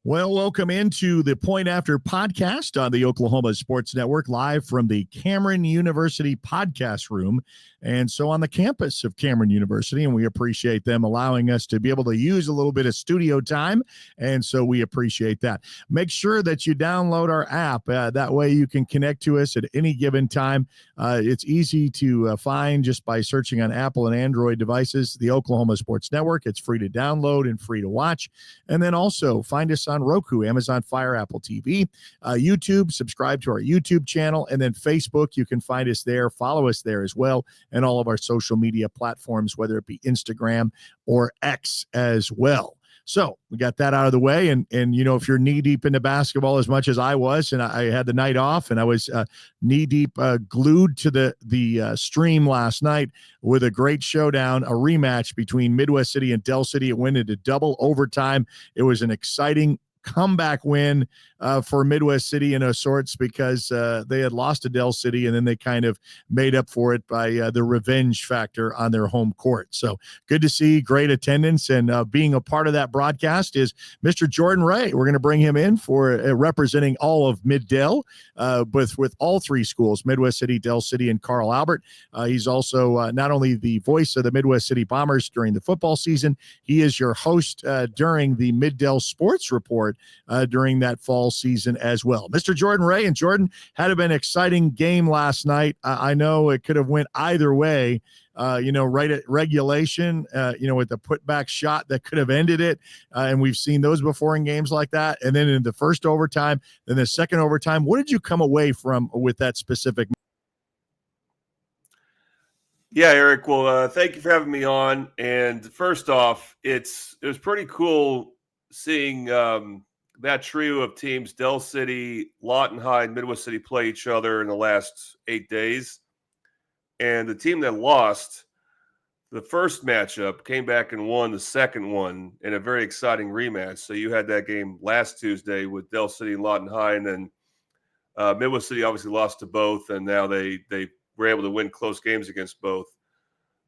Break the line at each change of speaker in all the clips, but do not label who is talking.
Well, welcome into the Point After podcast on the Oklahoma Sports Network, live from the Cameron University podcast room. And so on the campus of Cameron University, and we appreciate them allowing us to be able to use a little bit of studio time. And so we appreciate that. Make sure that you download our app. That way you can connect to us at any given time. It's easy to find just by searching on Apple and Android devices, the Oklahoma Sports Network. It's free to download and free to watch. And then also find us on Roku, Amazon Fire, Apple TV, YouTube, subscribe to our YouTube channel, and then Facebook. You can find us there. Follow us there as well, and all of our social media platforms, whether it be Instagram or X as well. So we got that out of the way. And you know, if you're knee deep into basketball as much as I was, and I had the night off, and I was knee deep glued to the stream last night with a great showdown, a rematch between Midwest City and Dell City. It went into double overtime. It was an exciting comeback win for Midwest City in a sorts, because they had lost to Dell City, and then they kind of made up for it by the revenge factor on their home court. So good to see, great attendance, and being a part of that broadcast is Mr. Jordan Rhea. We're going to bring him in for representing all of Mid-Dell, with all three schools, Midwest City, Dell City, and Carl Albert. He's also not only the voice of the Midwest City Bombers during the football season, he is your host during the Mid-Dell Sports Report during that fall season as well. Mr. Jordan Rhea. And Jordan, had it been an exciting game last night. I know it could have went either way, right at regulation, with the putback shot that could have ended it. And we've seen those before in games like that. And then in the first overtime, then the second overtime, what did you come away from with that specific?
Yeah, Eric. Well, thank you for having me on. And first off, it was pretty cool seeing that trio of teams, Dell City, Lawton High, and Midwest City, play each other in the last 8 days. And the team that lost the first matchup came back and won the second one in a very exciting rematch. So you had that game last Tuesday with Dell City and Lawton High, and then Midwest City obviously lost to both, and now they were able to win close games against both.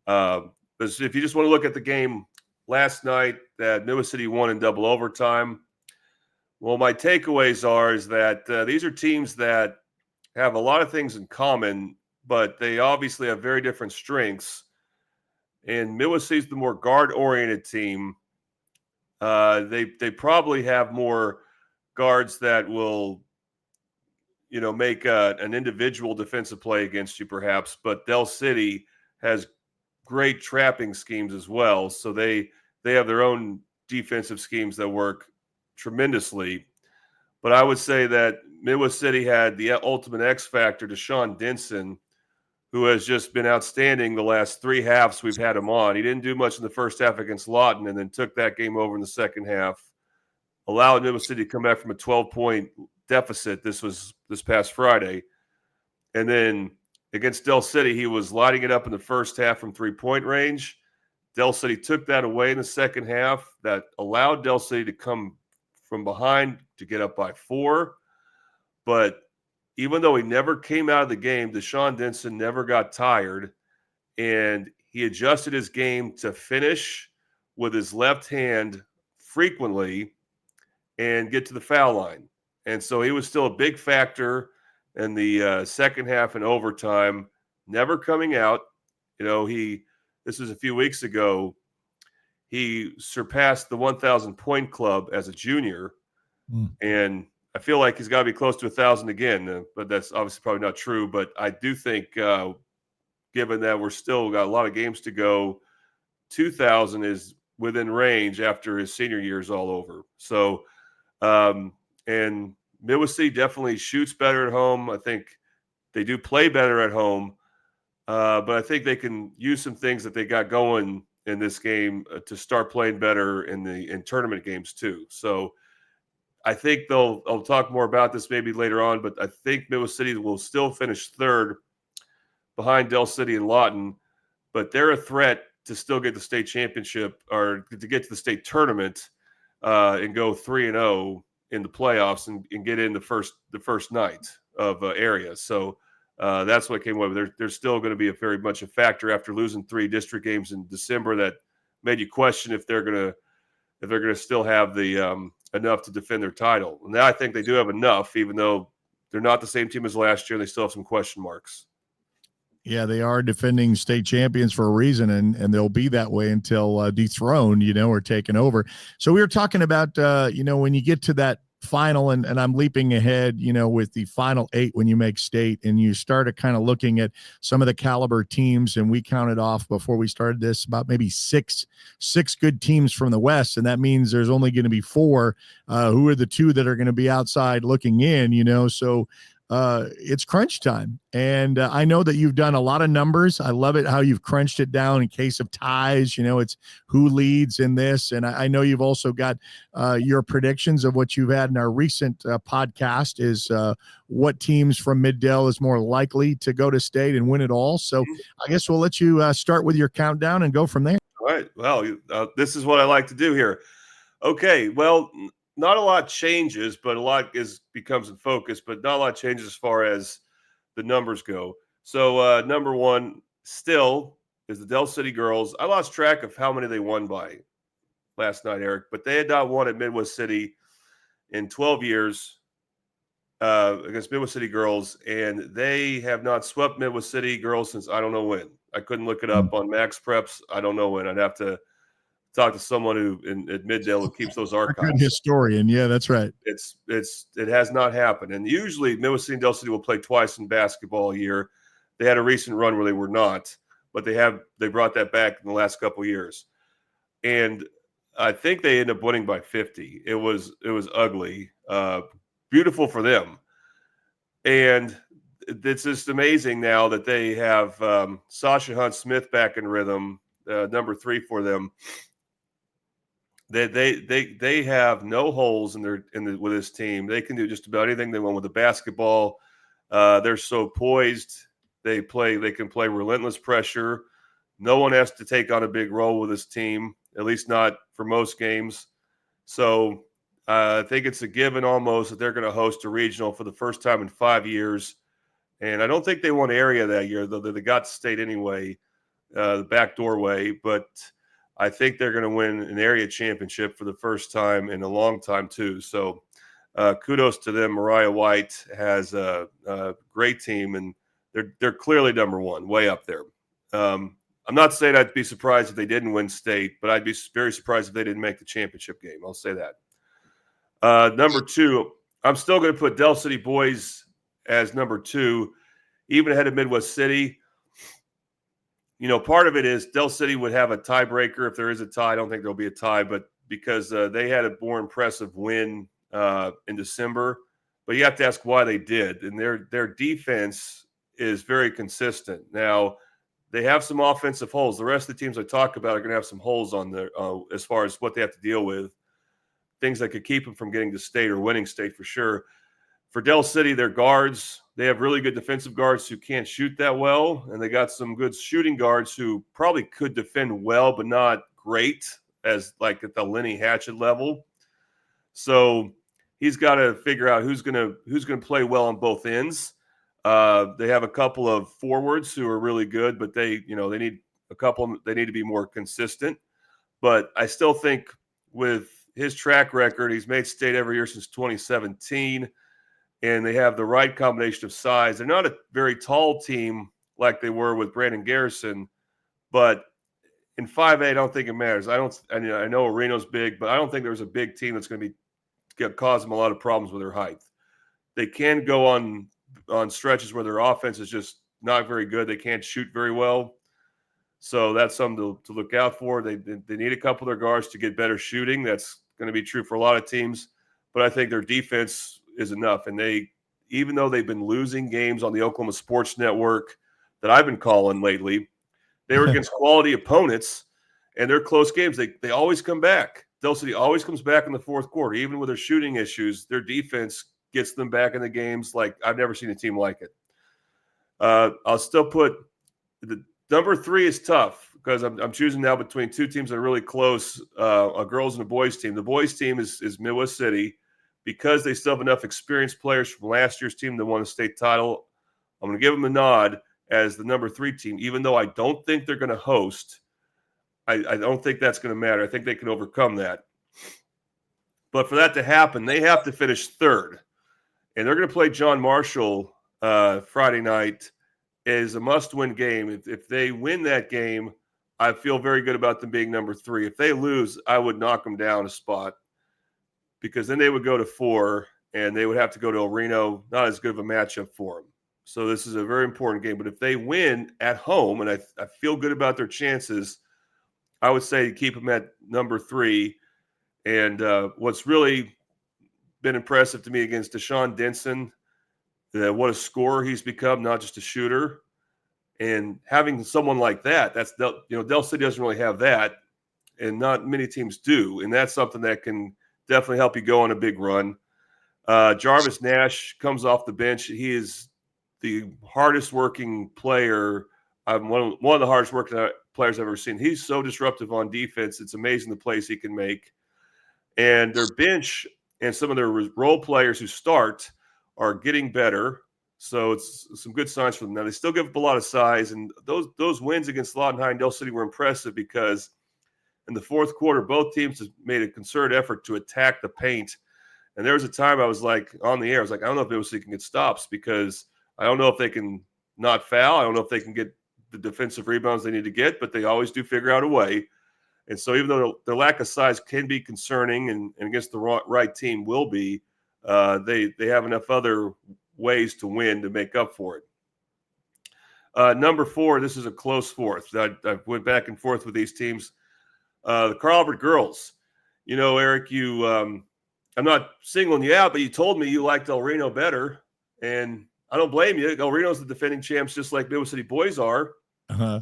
But if you just want to look at the game last night, that Midwest City won in double overtime. Well, my takeaways is that these are teams that have a lot of things in common, but they obviously have very different strengths. And Midwest City's the more guard-oriented team. They probably have more guards that will, make an individual defensive play against you, perhaps. But Dell City has great trapping schemes as well, so they have their own defensive schemes that work tremendously. But I would say that Midwest City had the ultimate X factor, Deshaun Denson, who has just been outstanding the last three halves we've had him on. He didn't do much in the first half against Lawton, and then took that game over in the second half, allowed Midwest City to come back from a 12-point deficit. This past Friday. And then against Dell City, he was lighting it up in the first half from three-point range. Dell City took that away in the second half. That allowed Dell City to come from behind to get up by 4. But even though he never came out of the game, Deshaun Denson never got tired, and he adjusted his game to finish with his left hand frequently and get to the foul line. And so he was still a big factor in the second half and overtime, never coming out. This was a few weeks ago. He surpassed the 1,000 point club as a junior, and I feel like he's got to be close to 1,000 again. But that's obviously probably not true. But I do think, given that we're still got a lot of games to go, 2,000 is within range after his senior year is all over. So, and Midwest City definitely shoots better at home. I think they do play better at home, but I think they can use some things that they got going in this game to start playing better in tournament games too. So I think I'll talk more about this maybe later on, but I think Midwest City will still finish third behind Dell City and Lawton, but they're a threat to still get the state championship or to get to the state tournament and go 3-0 in the playoffs and get in the first night of area. So that's what came away with. There's still going to be very much a factor after losing 3 district games in December that made you question if they're going to still have the enough to defend their title. And now I think they do have enough, even though they're not the same team as last year. They still have some question marks.
Yeah, they are defending state champions for a reason, and they'll be that way until dethroned, or taken over. So we were talking about, when you get to that final, and I'm leaping ahead, with the final 8 when you make state, and you started kind of looking at some of the caliber teams, and we counted off before we started this about maybe six good teams from the West, and that means there's only going to be 4 who are the 2 that are going to be outside looking in, so it's crunch time. And I know that you've done a lot of numbers. I love it how you've crunched it down in case of ties. It's who leads in this. And I know you've also got your predictions of what you've had in our recent podcast is what teams from Mid-Del is more likely to go to state and win it all. So I guess we'll let you start with your countdown and go from there.
All right. Well, this is what I like to do here. Okay. Well, not a lot changes, but a lot becomes in focus, but not a lot changes as far as the numbers go. So number 1 still is the Del City girls. I lost track of how many they won by last night, Eric, but they had not won at Midwest City in 12 years against Midwest City girls, and they have not swept Midwest City girls since I don't know when. I couldn't look it up on Max Preps. I don't know when. I'd have to talk to someone who at Mid-Del who keeps those archives.
A good historian. Yeah, that's right.
It has not happened. And usually Midwest City and Del City will play twice in basketball a year. They had a recent run where they were not, but they brought that back in the last couple of years. And I think they ended up winning by 50. It was ugly. Beautiful for them. And it's just amazing now that they have Sasha Hunt Smith back in rhythm, number 3 for them. They have no holes with this team. They can do just about anything they want with the basketball. They're so poised. They can play relentless pressure. No one has to take on a big role with this team, at least not for most games. So I think it's a given almost that they're going to host a regional for the first time in 5 years. And I don't think they won area that year, though they got to state anyway, the back doorway. But I think they're going to win an area championship for the first time in a long time, too. So kudos to them. Mariah White has a great team, and they're clearly number 1, way up there. I'm not saying I'd be surprised if they didn't win state, but I'd be very surprised if they didn't make the championship game. I'll say that. Number 2, I'm still going to put Del City boys as number 2, even ahead of Midwest City. Part of it is Del City would have a tiebreaker if there is a tie. I don't think there'll be a tie, but because they had a more impressive win in December. But you have to ask why they did. And their defense is very consistent. Now, they have some offensive holes. The rest of the teams I talk about are going to have some holes on there as far as what they have to deal with, things that could keep them from getting to state or winning state for sure. For Del City, their guards, they have really good defensive guards who can't shoot that well, and they got some good shooting guards who probably could defend well, but not great as like at the Lenny Hatchett level. So he's got to figure out who's gonna play well on both ends. They have a couple of forwards who are really good, but they need they need to be more consistent. But I still think with his track record, he's made state every year since 2017. And they have the right combination of size. They're not a very tall team like they were with Brandon Garrison, but in 5A, I don't think it matters. I know Reno's big, but I don't think there's a big team that's going to cause them a lot of problems with their height. They can go on stretches where their offense is just not very good. They can't shoot very well. So that's something to look out for. They need a couple of their guards to get better shooting. That's going to be true for a lot of teams. But I think their defense is enough. And even though they've been losing games on the Oklahoma Sports Network that I've been calling lately, they were against quality opponents, and they're close games. They always come back. Del City always comes back in the fourth quarter. Even with their shooting issues, their defense gets them back in the games like I've never seen a team like it. I'll still put the number 3 is tough because I'm choosing now between 2 teams that are really close, a girls and a boys team. The boys team is Midwest City. Because they still have enough experienced players from last year's team that won a state title, I'm going to give them a nod as the number 3 team, even though I don't think they're going to host. I don't think that's going to matter. I think they can overcome that. But for that to happen, they have to finish third. And they're going to play John Marshall Friday night. Is a must-win game. If they win that game, I feel very good about them being number 3. If they lose, I would knock them down a spot because then they would go to 4, and they would have to go to El Reno. Not as good of a matchup for them. So this is a very important game. But if they win at home, and I feel good about their chances, I would say keep them at number 3. And what's really been impressive to me against Deshaun Denson, what a scorer he's become, not just a shooter. And having someone like that, Del City doesn't really have that, and not many teams do. And that's something that can definitely help you go on a big run. Jarvis Nash comes off the bench. He is the hardest working player. I'm one of the hardest working players I've ever seen. He's so disruptive on defense. It's amazing the plays he can make. And their bench and some of their role players who start are getting better. So it's some good signs for them. Now, they still give up a lot of size, and those wins against Lawton High and Del City were impressive because in the fourth quarter, both teams made a concerted effort to attack the paint. And there was a time I was like on the air. I was like, I don't know if Del City can get stops because I don't know if they can not foul. I don't know if they can get the defensive rebounds they need to get, but they always do figure out a way. And so even though their lack of size can be concerning and against the right team will be, they have enough other ways to win to make up for it. Number 4, this is a close fourth. I went back and forth with these teams. The Carl Albert girls. You know, Eric, I'm not singling you out, but you told me you liked El Reno better, and I don't blame you. El Reno's the defending champs just like Midwest City boys are.
Uh-huh.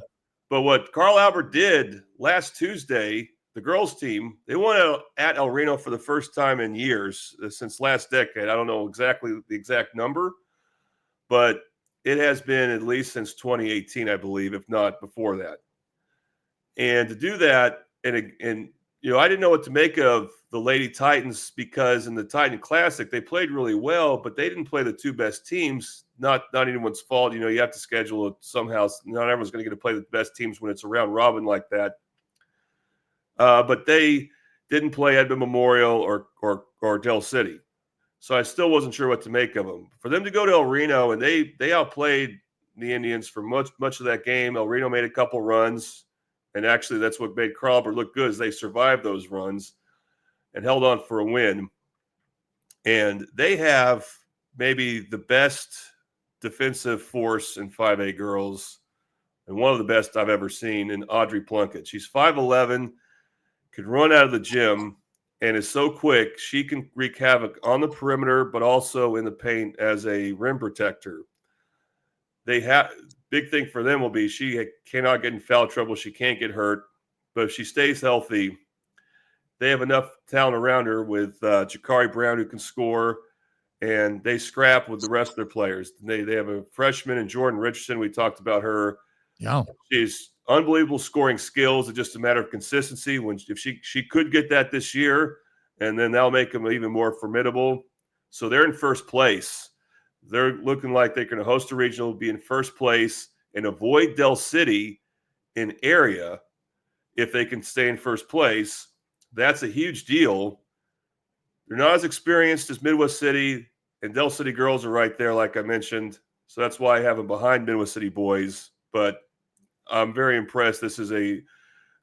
But what Carl Albert did last Tuesday, the girls team, they won at El Reno for the first time in years, since last decade. I don't know exactly the exact number, but it has been at least since 2018, I believe, if not before that. And to do that, and you know, I didn't know what to make of the Lady Titans because in the Titan Classic, they played really well, but they didn't play the 2 best teams. Not anyone's fault. You know, you have to schedule it somehow. Not everyone's going to get to play the best teams when it's a round robin like that. But they didn't play Edmond Memorial or Del City. So I still wasn't sure what to make of them. For them to go to El Reno, and they outplayed the Indians for much of that game. El Reno made a couple runs, and actually that's what made Carl Albert look good is they survived those runs and held on for a win. And they have maybe the best defensive force in 5A girls and one of the best I've ever seen in Audrey Plunkett. She's 5'11", could run out of the gym, and is so quick. She can wreak havoc on the perimeter, but also in the paint as a rim protector. Big thing for them will be she cannot get in foul trouble. She can't get hurt, but if she stays healthy, they have enough talent around her with Jakari Brown who can score, and they scrap with the rest of their players. They have a freshman in Jordan Richardson. We talked about her.
Yeah,
she's unbelievable scoring skills. It's just a matter of consistency. If she could get that this year, and then that'll make them even more formidable. So they're in first place. They're looking like they're going to host a regional, be in first place, and avoid Del City in area if they can stay in first place. That's a huge deal. They're not as experienced as Midwest City, and Del City girls are right there, like I mentioned. So that's why I have them behind Midwest City boys. But I'm very impressed. This is a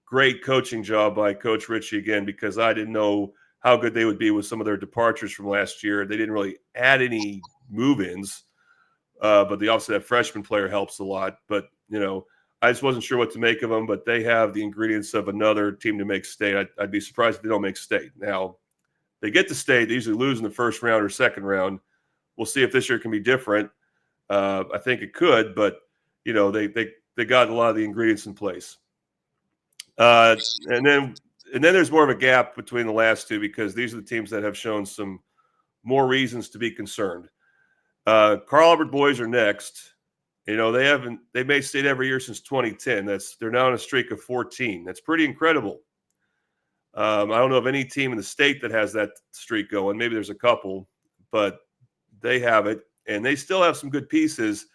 great coaching job by Coach Ritchie again, because I didn't know how good they would be with some of their departures from last year. They didn't really add any move-ins, but obviously that freshman player helps a lot. But, you know, I just wasn't sure what to make of them, but they have the ingredients of another team to make state. I'd be surprised if they don't make state. Now, they get to state, they usually lose in the first round or second round. We'll see if this year can be different. I think it could, but, you know, they got a lot of the ingredients in place. And then there's more of a gap between the last two because these are the teams that have shown some more reasons to be concerned. Carl Albert boys are next. You know, they made state every year since 2010. They're now on a streak of 14. That's pretty incredible. I don't know of any team in the state that has that streak going. Maybe there's a couple, but they have it, and they still have some good pieces.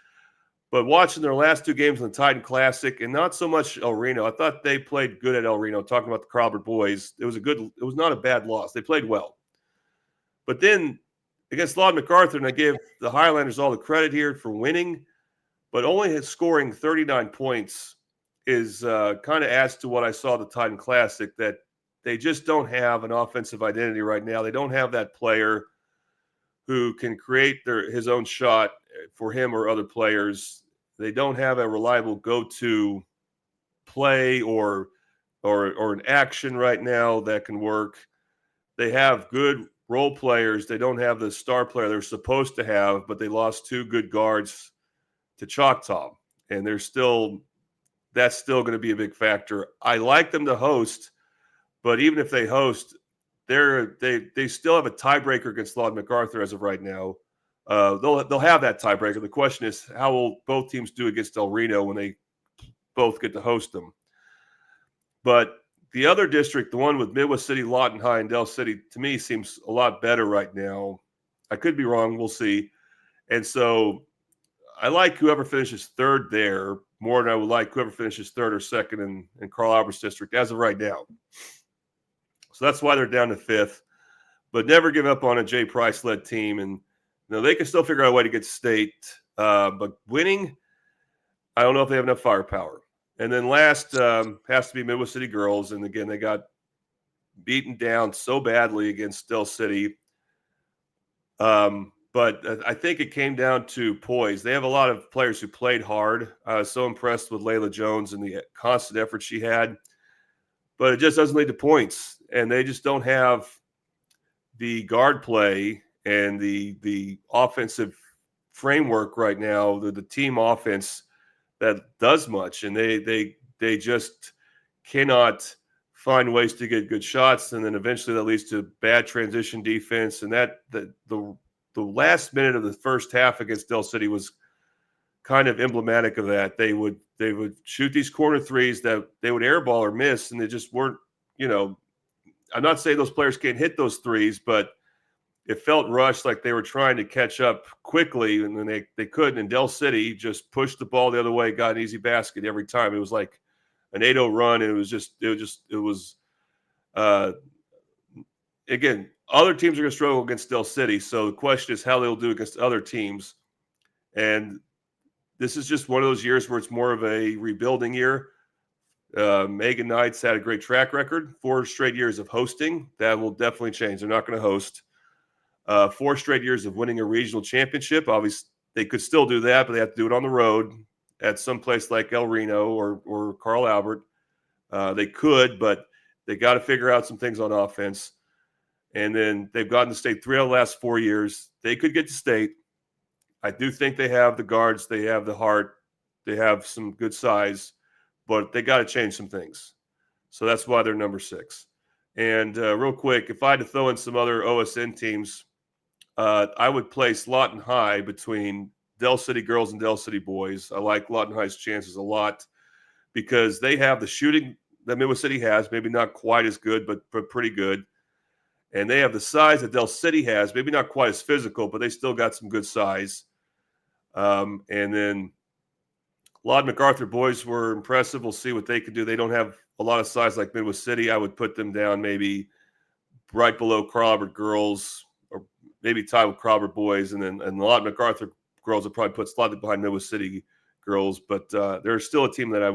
But watching their last 2 games in the Titan Classic, and not so much El Reno, I thought they played good at El Reno. Talking about the Carl Albert boys, it was not a bad loss. They played well. But then against Lawton MacArthur, and I give the Highlanders all the credit here for winning, but only scoring 39 points is kind of adds to what I saw the Titan Classic, that they just don't have an offensive identity right now. They don't have that player who can create his own shot for him or other players. They don't have a reliable go-to play or an action right now that can work. They have good role players. They don't have the star player they're supposed to have, but they lost 2 good guards to Choctaw, and that's still going to be a big factor. I like them to host, but even if they host, they still have a tiebreaker against Lawton MacArthur as of right now. They'll have that tiebreaker. The question is, how will both teams do against Del Reno when they both get to host them? But the other district, the one with Midwest City, Lawton High, and Del City, to me seems a lot better right now. I could be wrong. We'll see. And so I like whoever finishes third there more than I would like whoever finishes third or second in Carl Albert's district as of right now. So that's why they're down to 5th. But never give up on a Jay Price-led team. And they can still figure out a way to get state. But winning, I don't know if they have enough firepower. And then last has to be Midwest City girls. And again, they got beaten down so badly against Del City. But I think it came down to poise. They have a lot of players who played hard. I was so impressed with Layla Jones and the constant effort she had. But it just doesn't lead to points. And they just don't have the guard play and the offensive framework right now, the team offense that does much. And they just cannot find ways to get good shots. And then eventually that leads to bad transition defense. And the last minute of the first half against Del City was kind of emblematic of that. They would shoot these corner threes that they would airball or miss, and they just weren't, I'm not saying those players can't hit those threes, but it felt rushed, like they were trying to catch up quickly, and then they couldn't. And Del City just pushed the ball the other way, got an easy basket every time. It was like an 8-0 run, and it was again, other teams are going to struggle against Del City. So the question is how they'll do against other teams. And this is just one of those years where it's more of a rebuilding year. Megan Knights had a great track record, 4 straight years of hosting. That will definitely change. They're not going to host. 4 straight years of winning a regional championship. Obviously, they could still do that, but they have to do it on the road at some place like El Reno or Carl Albert. They could, but they got to figure out some things on offense. And then they've gotten to state 3 out of the last 4 years. They could get to state. I do think they have the guards. They have the heart. They have some good size, but they got to change some things. So that's why they're number 6. And real quick, if I had to throw in some other OSN teams, I would place Lawton High between Del City girls and Del City boys. I like Lawton High's chances a lot because they have the shooting that Midwest City has, maybe not quite as good, but pretty good. And they have the size that Del City has, maybe not quite as physical, but they still got some good size. And then Lawton MacArthur boys were impressive. We'll see what they can do. They don't have a lot of size like Midwest City. I would put them down maybe right below Carl Albert girls, or maybe tied with Carl Albert boys. And Lawton MacArthur girls would probably put slightly behind Midwest City girls. But they're still a team that I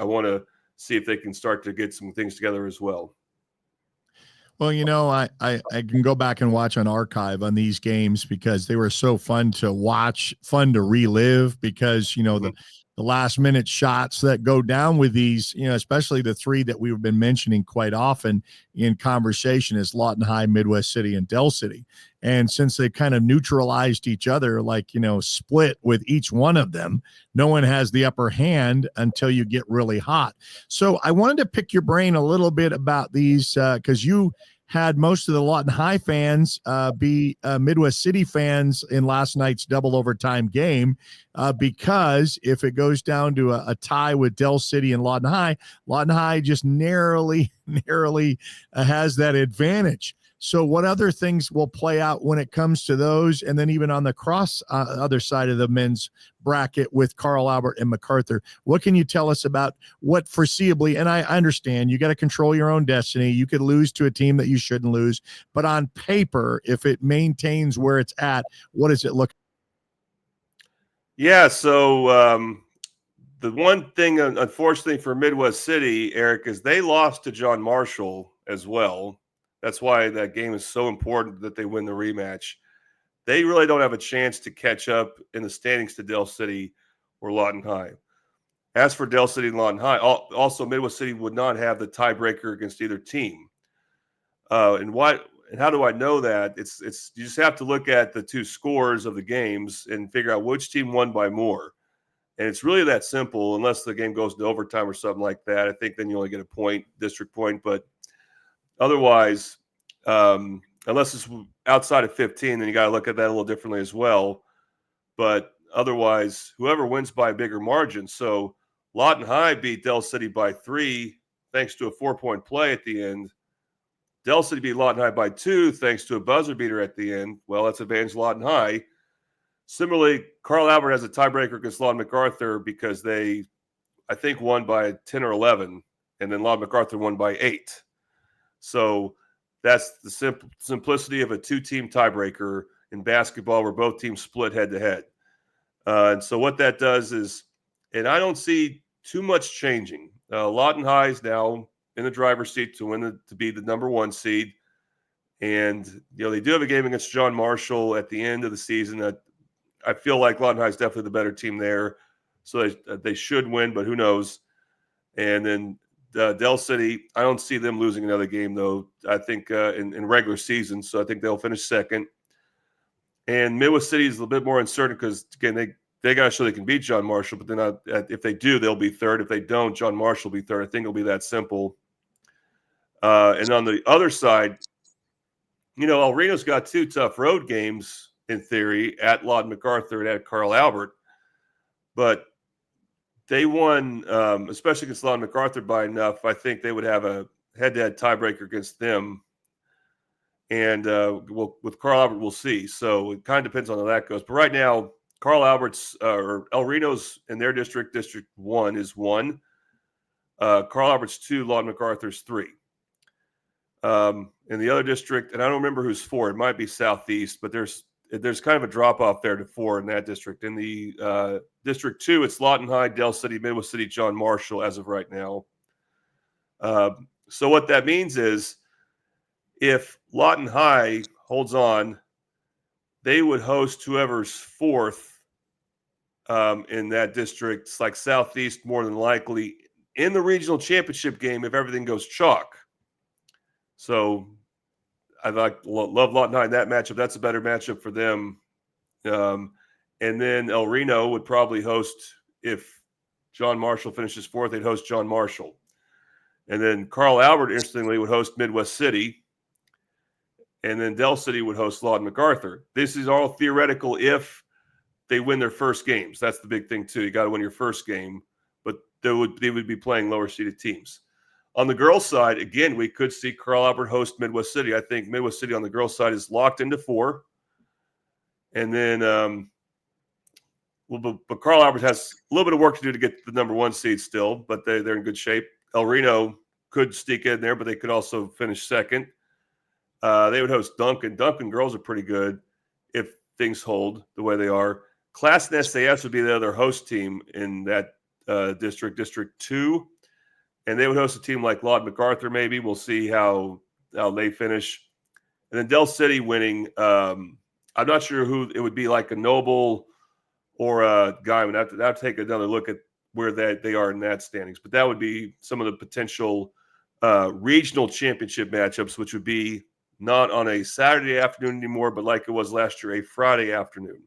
want to see if they can start to get some things together as well.
Well, I can go back and watch an archive on these games because they were so fun to watch, fun to relive because, the last minute shots that go down with these, especially the 3 that we've been mentioning quite often in conversation is Lawton High, Midwest City, and Del City. And since they kind of neutralized each other, split with each one of them, no one has the upper hand until you get really hot. So I wanted to pick your brain a little bit about these because you had most of the Lawton High fans be Midwest City fans in last night's double overtime game because if it goes down to a tie with Del City and Lawton High just narrowly has that advantage. So what other things will play out when it comes to those? And then even on the other side of the men's bracket with Carl Albert and MacArthur, what can you tell us about what foreseeably, and I understand you got to control your own destiny. You could lose to a team that you shouldn't lose, but on paper, if it maintains where it's at, what does it look?
Yeah, so the one thing, unfortunately for Midwest City, Eric, is they lost to John Marshall as well. That's why that game is so important that they win the rematch. They really don't have a chance to catch up in the standings to Del City or Lawton High. As for Del City and Lawton High, also Midwest City would not have the tiebreaker against either team. And how do I know that? It's you just have to look at the two scores of the games and figure out which team won by more. And it's really that simple, unless the game goes to overtime or something like that. I think then you only get a point, district point. But otherwise, unless it's outside of 15, then you got to look at that a little differently as well. But otherwise, whoever wins by a bigger margin. So Lawton High beat Del City by 3 thanks to a 4-point play at the end. Del City beat Lawton High by 2 thanks to a buzzer beater at the end. Well, that's advantage Lawton High. Similarly, Carl Albert has a tiebreaker against Lawton MacArthur because they, I think, won by 10 or 11, and then Lawton MacArthur won by 8. So that's the simplicity of a two-team tiebreaker in basketball where both teams split head-to-head. And so what that does is, and I don't see too much changing. Lawton High is now in the driver's seat to be the number 1 seed. And, they do have a game against John Marshall at the end of the season. I feel like Lawton High is definitely the better team there. So they should win, but who knows? And then Del City, I don't see them losing another game, though, I think in regular season. So I think they'll finish second. And Midwest City is a little bit more uncertain because, again, they got to show they can beat John Marshall. But then if they do, they'll be third. If they don't, John Marshall will be third. I think it'll be that simple. And on the other side, El Reno's got 2 tough road games, in theory, at Lawton MacArthur and at Carl Albert. But they won, especially against Lawton MacArthur, by enough. I think they would have a head-to-head tiebreaker against them. And with Carl Albert, we'll see. So it kind of depends on how that goes. But right now, Carl Albert's or El Reno's in their district, District 1 is 1. Carl Albert's 2, Lawton MacArthur's 3. In the other district, and I don't remember who's 4. It might be Southeast, but there's kind of a drop-off there to 4 in that district. In the District 2, it's Lawton High, Del City, Midwest City, John Marshall as of right now. So what that means is if Lawton High holds on, they would host whoever's 4th in that district. It's like Southeast more than likely in the regional championship game if everything goes chalk. So I love Lawton High in that matchup. That's a better matchup for them. And then El Reno would probably host, if John Marshall finishes 4th, they'd host John Marshall. And then Carl Albert, interestingly, would host Midwest City. And then Del City would host Lawton MacArthur. This is all theoretical if they win their first games. That's the big thing, too. You got to win your first game. But they would be playing lower-seeded teams. On the girls' side, again, we could see Carl Albert host Midwest City. I think Midwest City on the girls' side is locked into 4. And then but Carl Albert has a little bit of work to do to get the number 1 seed still, but they're in good shape. El Reno could sneak in there, but they could also finish second. They would host Duncan. Duncan girls are pretty good if things hold the way they are. Class and SAS would be the other host team in that district, District 2. And they would host a team like Lawton MacArthur maybe. We'll see how they finish. And then Del City winning, I'm not sure who it would be, like a Noble or a guy. I'd have to take another look at where they are in that standings. But that would be some of the potential regional championship matchups, which would be not on a Saturday afternoon anymore, but like it was last year, a Friday afternoon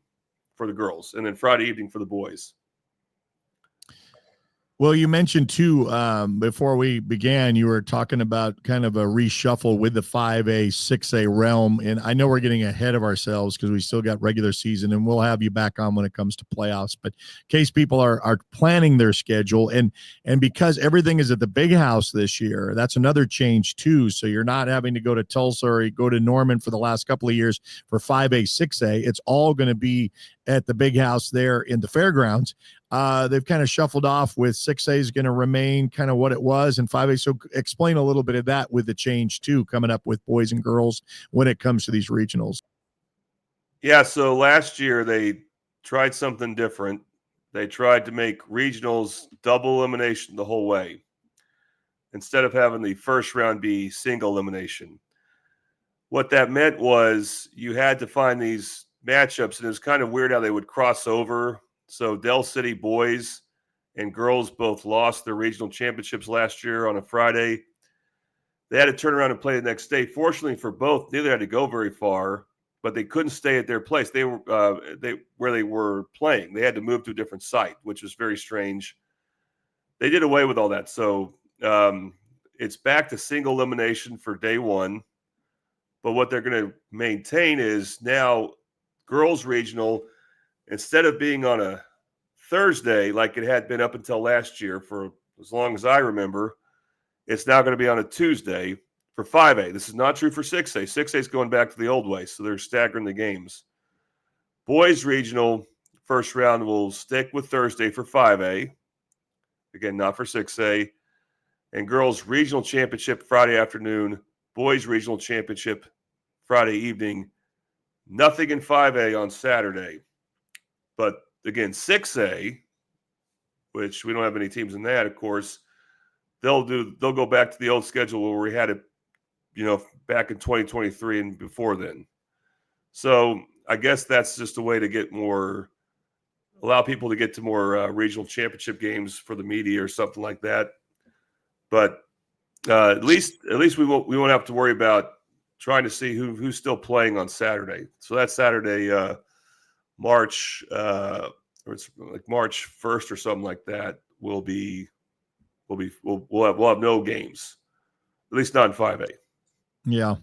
for the girls, and then Friday evening for the boys.
Well, you mentioned too, before we began, you were talking about kind of a reshuffle with the 5A, 6A realm. And I know we're getting ahead of ourselves because we still got regular season, and we'll have you back on when it comes to playoffs. But in case people are planning their schedule, and because everything is at the big house this year, that's another change too. So you're not having to go to Tulsa or go to Norman for the last couple of years for 5A, 6A. It's all going to be at the big house there in the fairgrounds. They've kind of shuffled off with 6A is going to remain kind of what it was, and 5A. So explain a little bit of that with the change too, coming up with boys and girls when it comes to these regionals.
Yeah, so last year they tried something different. They tried to make regionals double elimination the whole way instead of having the first round be single elimination. What that meant was you had to find these matchups, and it was kind of weird how they would cross over. So Del City boys and girls both lost their regional championships last year on a Friday. They had to turn around and play the next day. Fortunately for both, neither had to go very far, but they couldn't stay at their place. They were where they were playing. They had to move to a different site, which was very strange. They did away with all that, so it's back to single elimination for day one. But what they're going to maintain is now girls regional, instead of being on a Thursday like it had been up until last year for as long as I remember, it's now going to be on a Tuesday for 5A. This is not true for 6A. 6A is going back to the old way, so they're staggering the games. Boys regional first round will stick with Thursday for 5A. Again, not for 6A. And girls regional championship Friday afternoon, boys regional championship Friday evening. Nothing in 5A on Saturday. But again, 6A, which we don't have any teams in that, of course, they'll go back to the old schedule where we had it, back in 2023 and before then. So I guess that's just a way to allow people to get to more regional championship games for the media or something like that. But at least we won't have to worry about trying to see who's still playing on Saturday. So that Saturday, March, or it's like March 1st or something like that, we'll have no games, at least not in 5A.
Yeah.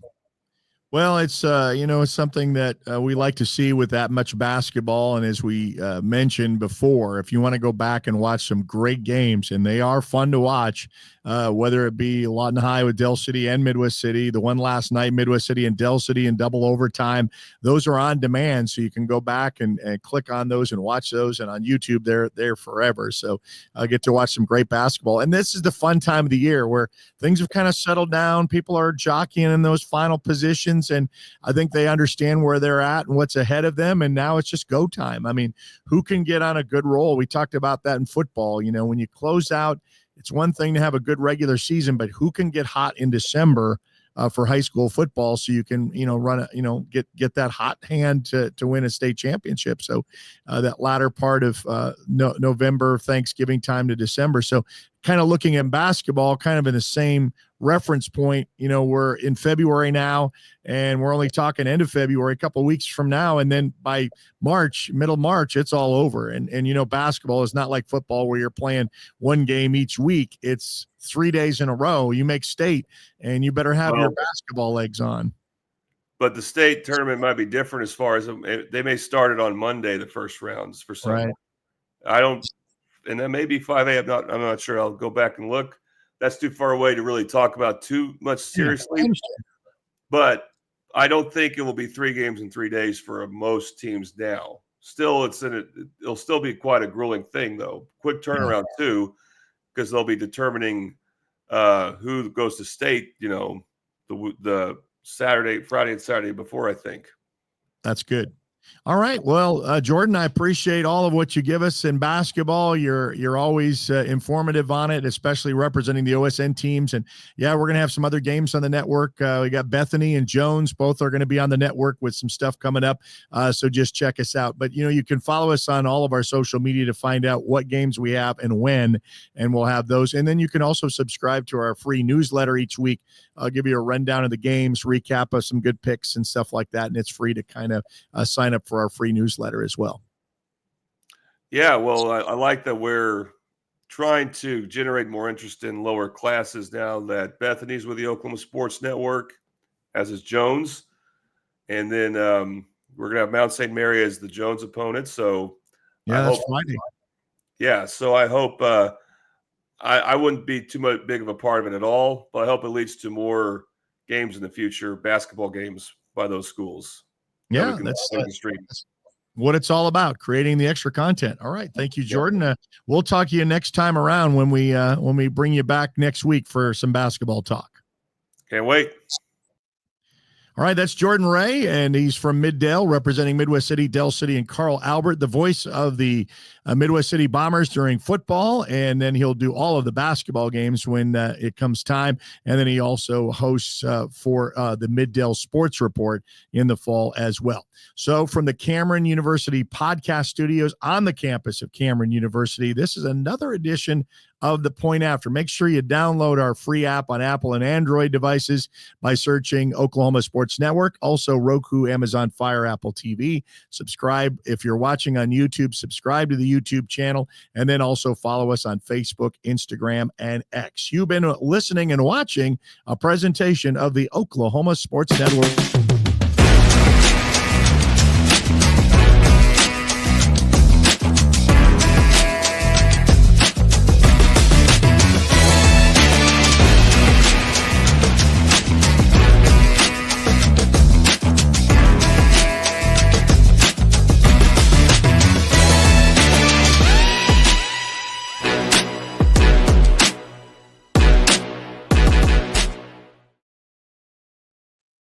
Well, it's it's something that we like to see with that much basketball. And as we mentioned before, if you want to go back and watch some great games, and they are fun to watch, whether it be Lawton High with Del City and Midwest City, the one last night, Midwest City and Del City in double overtime, those are on demand. So you can go back and click on those and watch those. And on YouTube, they're there forever. So I get to watch some great basketball. And this is the fun time of the year where things have kind of settled down. People are jockeying in those final positions. And I think they understand where they're at and what's ahead of them. And now it's just go time. I mean, who can get on a good roll? We talked about that in football. When you close out, it's one thing to have a good regular season, but who can get hot in December for high school football, so you can get that hot hand to win a state championship. So that latter part of November, Thanksgiving time to December. So kind of looking at basketball kind of in the same reference point. We're in February now, and we're only talking end of February, a couple of weeks from now, and then by March, middle March, it's all over. And basketball is not like football where you're playing one game each week. It's 3 days in a row. You make state, and you better have your basketball legs on.
But the state tournament might be different as far as they may start it on Monday, the first rounds for some.
Right.
I don't, and that may be 5A. I'm not sure. I'll go back and look. That's too far away to really talk about too much seriously. Yeah, but I don't think it will be 3 games in 3 days for most teams now. Still, it'll still be quite a grueling thing, though. Quick turnaround too, because they'll be determining who goes to state. The Friday and Saturday before, I think.
That's good. All right. Well, Jordan, I appreciate all of what you give us in basketball. You're always informative on it, especially representing the OSN teams. And yeah, we're going to have some other games on the network. We got Bethany and Jones. Both are going to be on the network with some stuff coming up. So just check us out. But, you can follow us on all of our social media to find out what games we have and when, and we'll have those. And then you can also subscribe to our free newsletter each week. I'll give you a rundown of the games, recap of some good picks and stuff like that. And it's free to kind of sign up for our free newsletter as well.
Yeah, well, I like that we're trying to generate more interest in lower classes now that Bethany's with the Oklahoma Sports Network, as is Jones. And then we're going to have Mount St. Mary as the Jones opponent. So
yeah, that's Friday.
Yeah, so I hope I wouldn't be too much big of a part of it at all, but I hope it leads to more games in the future, basketball games by those schools.
Yeah, that's what it's all about, creating the extra content. All right. Thank you, Jordan. We'll talk to you next time around when we bring you back next week for some basketball talk.
Can't wait.
All right, that's Jordan Rhea, and he's from Middale, representing Midwest City, Del City, and Carl Albert, the voice of the Midwest City Bombers during football, and then he'll do all of the basketball games when it comes time, and then he also hosts for the Middale Sports Report in the fall as well. So from the Cameron University podcast studios on the campus of Cameron University, this is another edition of the Point After. Make sure you download our free app on Apple and Android devices by searching Oklahoma Sports Network, also Roku, Amazon Fire, Apple TV. Subscribe if you're watching on YouTube, subscribe to the YouTube channel, and then also follow us on Facebook, Instagram, and X. You've been listening and watching a presentation of the Oklahoma Sports Network.